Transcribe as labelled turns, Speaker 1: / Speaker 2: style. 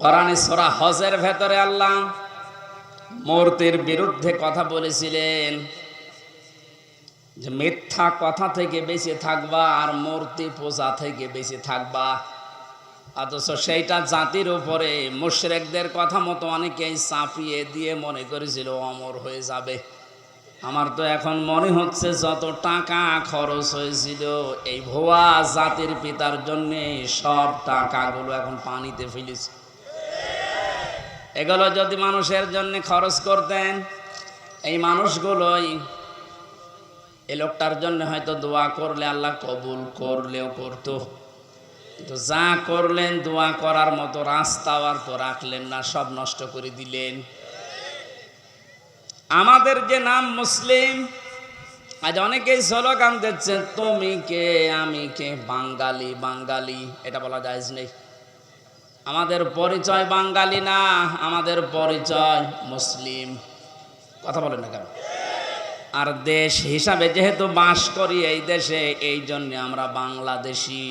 Speaker 1: কোরআনে সূরা হজের ভেতরে আল্লাহ মূর্তির বিরুদ্ধে কথা বলেছিলেন যে মিথ্যা কথা থেকে বেঁচে থাকবা আর মূর্তি পূজা থেকে বেঁচে থাকবা। অথচ সেইটা জাতির উপরে মুশরিকদের কথা মতো অনেকেই চাপিয়ে দিয়ে মনে করেছিল অমর হয়ে যাবে। আমার তো এখন মনে হচ্ছে যত টাকা খরচ হয়েছিল এই ভুয়া জাতির পিতার জন্য সব টাকাগুলো এখন পানিতে ফেলেছে। এগুলো যদি মানুষের জন্য খরচ করতেন, এই মানুষগুলোই এই লোকটার জন্য হয়তো দোয়া করলে আল্লাহ কবুল করলেও করতো, কিন্তু যা করলেন দোয়া করার মতো রাস্তাও আর তো রাখলেন না, সব নষ্ট করে দিলেন। আমাদের যে নাম মুসলিম, আজ অনেকেই স্লোগান দিচ্ছে তুমি কে আমি কে, বাঙালি বাঙালি, এটা বলা জায়েজ নেই। আমাদের পরিচয় বাঙালি না, আমাদের পরিচয় মুসলিম। কথা বলেন না কেন? আর দেশ হিসাবে যেহেতু বাস করি এই দেশে, এই জন্য আমরা বাংলাদেশি।